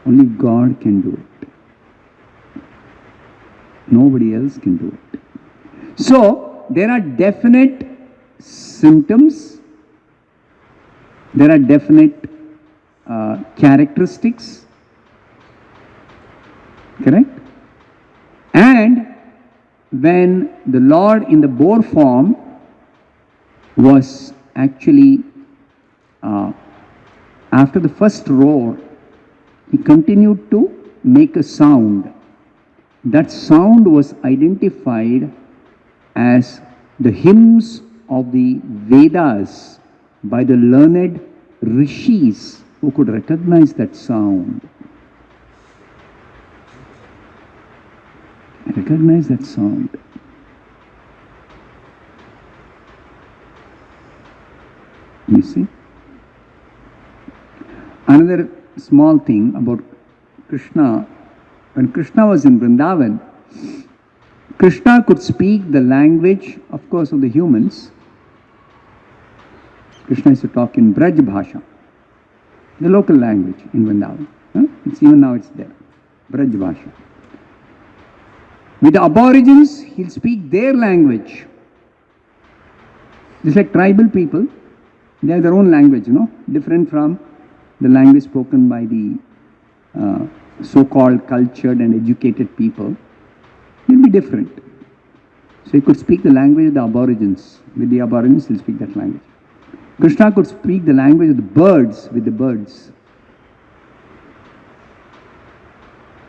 Only God can do it. Nobody else can do it. So, there are definite symptoms, there are definite characteristics, correct? And when the Lord in the boar form was actually, after the first roar, he continued to make a sound. That sound was identified as the hymns of the Vedas by the learned rishis who could recognize that sound. Recognize that sound. You see? Another small thing about Krishna, when Krishna was in Vrindavan, Krishna could speak the language, of course, of the humans. Krishna used to talk in Braj Bhasha, the local language in Vrindavan. It's even now it's there, Braj Bhasha. With the aborigines, he'll speak their language. Just like tribal people, they have their own language, different from the language spoken by the so-called cultured and educated people. It'll be different. So he could speak the language of the aborigines. With the aborigines, he'll speak that language. Krishna could speak the language of the birds with the birds.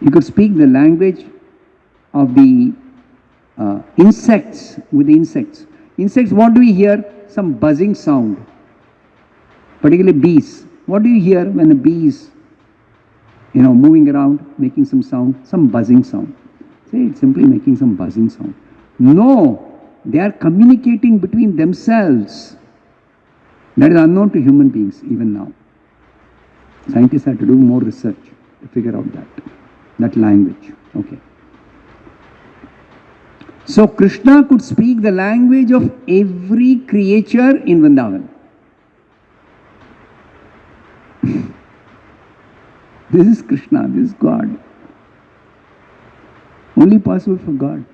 He could speak the language of the insects with the insects. Insects, what do we hear? Some buzzing sound. Particularly bees. What do you hear when a bee is, moving around, making some sound? Some buzzing sound. Say it's simply making some buzzing sound. No, they are communicating between themselves. That is unknown to human beings even now. Scientists have to do more research to figure out that language. Okay. So Krishna could speak the language of every creature in Vrindavan. This is Krishna, this is God. Only possible for God.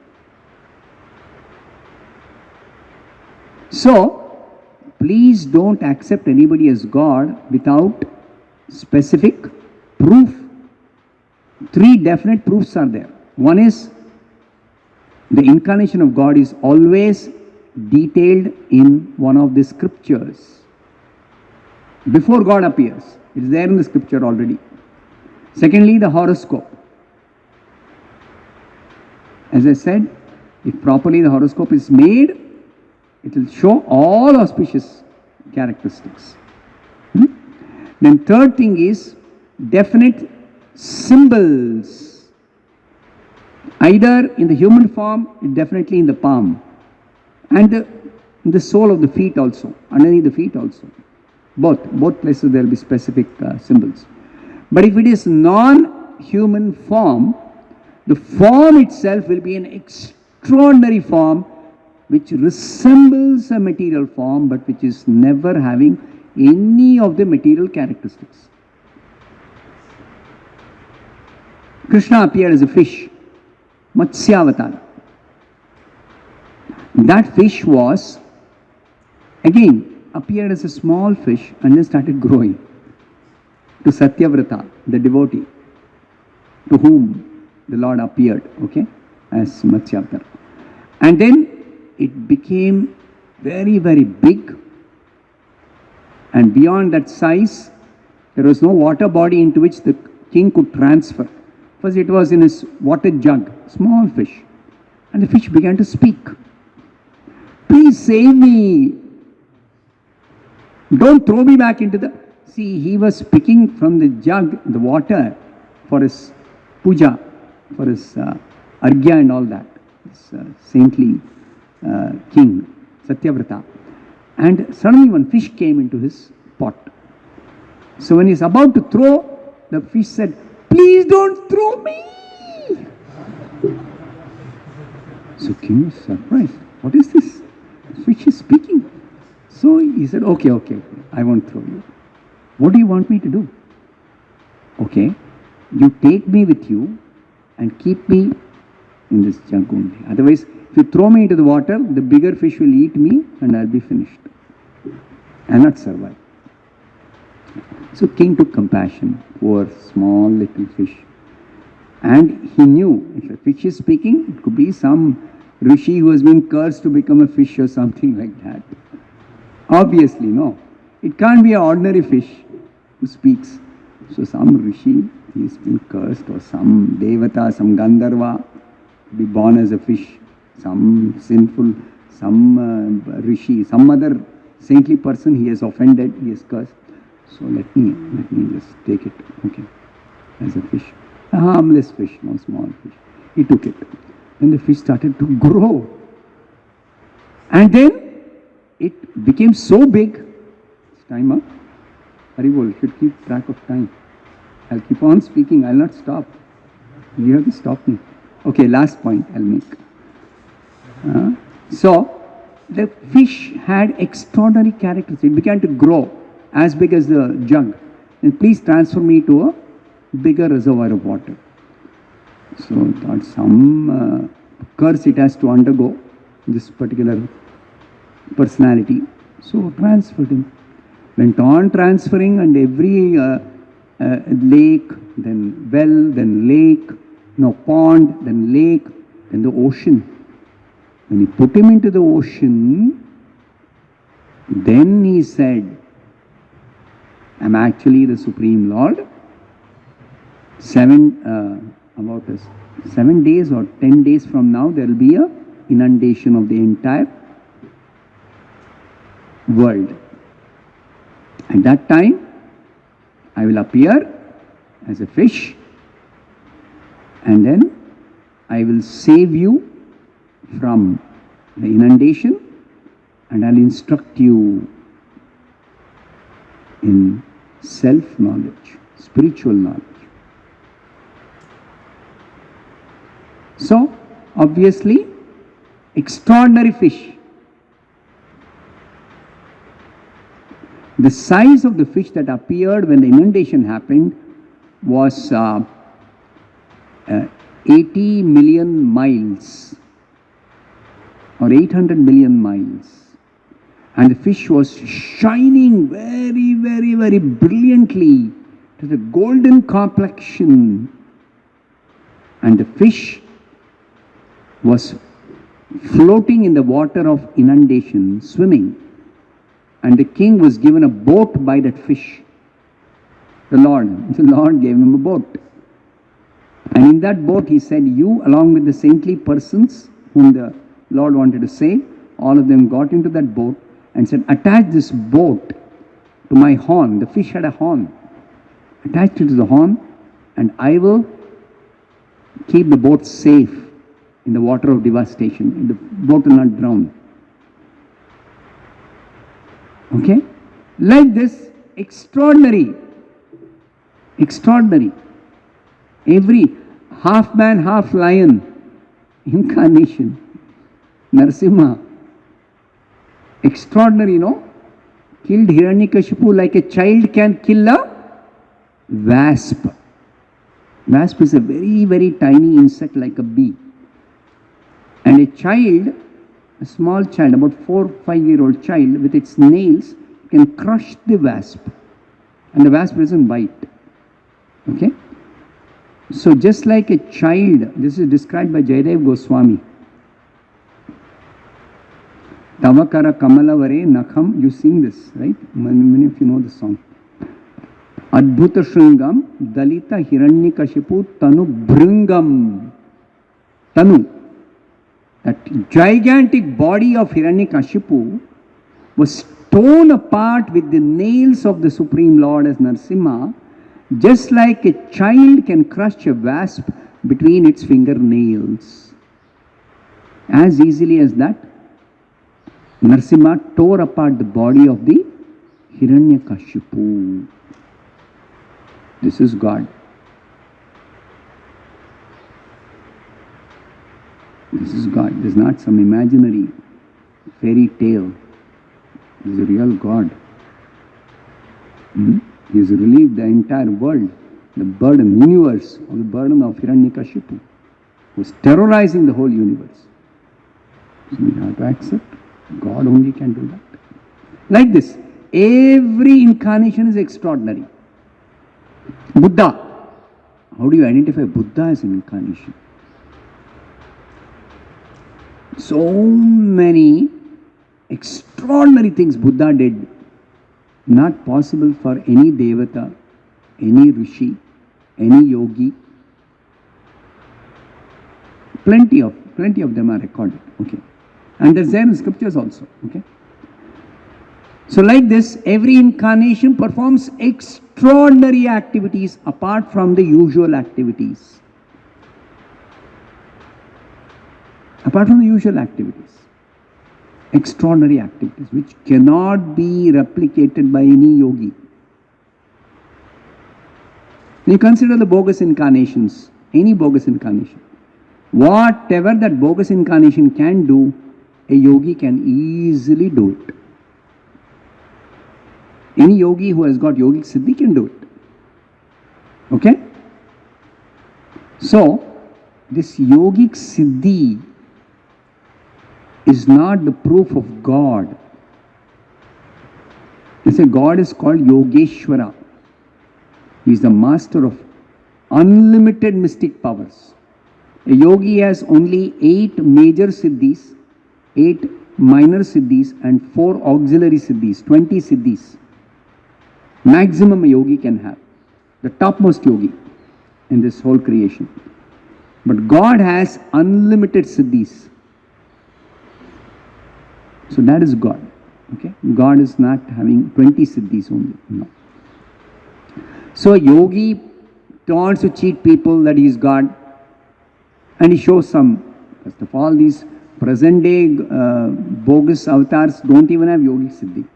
So, please don't accept anybody as God without specific proof. 3 definite proofs are there. One is, the incarnation of God is always detailed in one of the scriptures. Before God appears, it is there in the scripture already. Secondly, the horoscope. As I said, if properly the horoscope is made, it will show all auspicious characteristics. Then third thing is definite symbols. Either in the human form, definitely in the palm, and in the sole of the feet also, underneath the feet also. Both places there will be specific symbols. But if it is non-human form, the form itself will be an extraordinary form which resembles a material form but which is never having any of the material characteristics. Krishna appeared as a fish, Matsyavatara. That fish was, again, appeared as a small fish and then started growing to Satyavrata, the devotee, to whom the Lord appeared, as Matsyavatara. And then it became very, very big, and beyond that size, there was no water body into which the king could transfer. First it was in his water jug, small fish, and the fish began to speak. Please save me. Don't throw me back into the... See, he was picking from the jug, the water, for his puja, for his argya and all that. This saintly king, Satyavrata. And suddenly one fish came into his pot. So when he's about to throw, the fish said, "Please don't throw me." So king was surprised. What is this? The fish is speaking. So he said, okay, I won't throw you. What do you want me to do? Okay, you take me with you and keep me in this jug only. Otherwise, if you throw me into the water, the bigger fish will eat me and I'll be finished. I'll not survive. So king took compassion, poor small little fish. And he knew if a fish is speaking, it could be some rishi who has been cursed to become a fish or something like that. Obviously, no. It can't be an ordinary fish who speaks. So some rishi, he's been cursed, or some devata, some gandharva, be born as a fish, some sinful, some rishi, some other saintly person he has offended, he has cursed. So let me just take it, as a fish. A harmless fish, no small fish. He took it. Then the fish started to grow. And then it became so big. It's time up. Haribol, should keep track of time. I'll keep on speaking, I'll not stop. You have to stop me. Okay, last point I'll make. So, the fish had extraordinary characters. It began to grow as big as the jug. And please transfer me to a bigger reservoir of water. So, thought some curse it has to undergo, this particular personality. So transferred him. Went on transferring, and every lake, then well, then lake, pond, then lake, then the ocean. When he put him into the ocean, then he said, I'm actually the Supreme Lord. About 7 days or 10 days from now, there will be a inundation of the entire world. At that time, I will appear as a fish, and then I will save you from the inundation, and I'll instruct you in self-knowledge, spiritual knowledge. So, obviously, extraordinary fish. The size of the fish that appeared when the inundation happened was 80 million miles or 800 million miles. And the fish was shining very, very, very brilliantly to the golden complexion. And the fish was floating in the water of inundation, swimming. And the king was given a boat by that fish. The Lord gave him a boat. And in that boat he said, you along with the saintly persons whom the Lord wanted to save, all of them got into that boat and said, attach this boat to my horn. The fish had a horn. Attach it to the horn, and I will keep the boat safe in the water of devastation. The boat will not drown. Okay? Like this, extraordinary. Every half man, half lion incarnation. Narasimha. Extraordinary, Killed Hiranyakashipu like a child can kill a wasp. Wasp is a very, very tiny insect like a bee. And a child, a small child, about 4 or 5-year-old child, with its nails can crush the wasp. And the wasp doesn't bite. Okay? So just like a child, this is described by Jayadev Goswami. Tavakara Kamalavare Nakham, you sing this, right? Many of you know this song. Adbhuta Shringam Dalita Hiranyakashipu Tanu Bhringam. Tanu. That gigantic body of Hiranyakashipu was torn apart with the nails of the Supreme Lord as Narasimha, just like a child can crush a wasp between its fingernails. As easily as that, Narasimha tore apart the body of the Hiranyakashipu. This is God. This is God. This is not some imaginary fairy tale. This is a real God. He has relieved the entire world, the burden, universe, of the burden of Hiranyakashipu, who was terrorizing the whole universe. So we have to accept. God only can do that. Like this, every incarnation is extraordinary. Buddha. How do you identify Buddha as an incarnation? So many extraordinary things Buddha did, not possible for any devata, any rishi, any yogi. Plenty of them are recorded. Okay. And there's there in scriptures also. Okay. So like this, every incarnation performs extraordinary activities apart from the usual activities. Apart from the usual activities. Extraordinary activities which cannot be replicated by any yogi. You consider the bogus incarnations, any bogus incarnation. Whatever that bogus incarnation can do, a yogi can easily do it. Any yogi who has got yogic siddhi can do it. Okay? So, this yogic siddhi is not the proof of God. They say God is called Yogeshwara. He is the master of unlimited mystic powers. A yogi has only 8 major siddhis, 8 minor siddhis and 4 auxiliary siddhis, 20 siddhis. Maximum a yogi can have. The topmost yogi in this whole creation. But God has unlimited siddhis. So that is God. Okay? God is not having 20 siddhis only. No. So a yogi wants to cheat people that he is God, and he shows some. First of all, these present day bogus avatars don't even have yogic siddhi.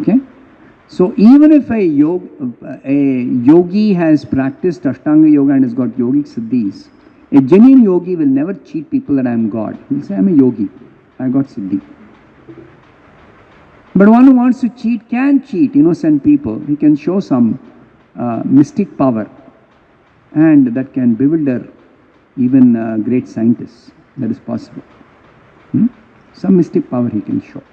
Okay? So even if a yogi has practiced Ashtanga Yoga and has got yogic siddhis, a genuine yogi will never cheat people that I am God. He will say, I am a yogi, I got siddhi. But one who wants to cheat can cheat innocent people. He can show some mystic power, and that can bewilder even great scientists. That is possible. Some mystic power he can show.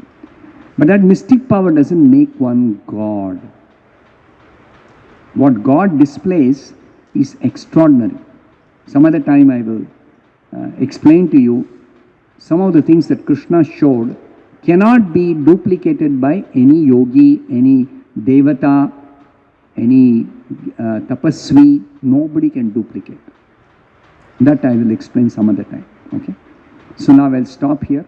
But that mystic power doesn't make one God. What God displays is extraordinary. Some other time I will explain to you some of the things that Krishna showed cannot be duplicated by any yogi, any devata, any tapasvi. Nobody can duplicate. That I will explain some other time. Okay. So now I'll stop here.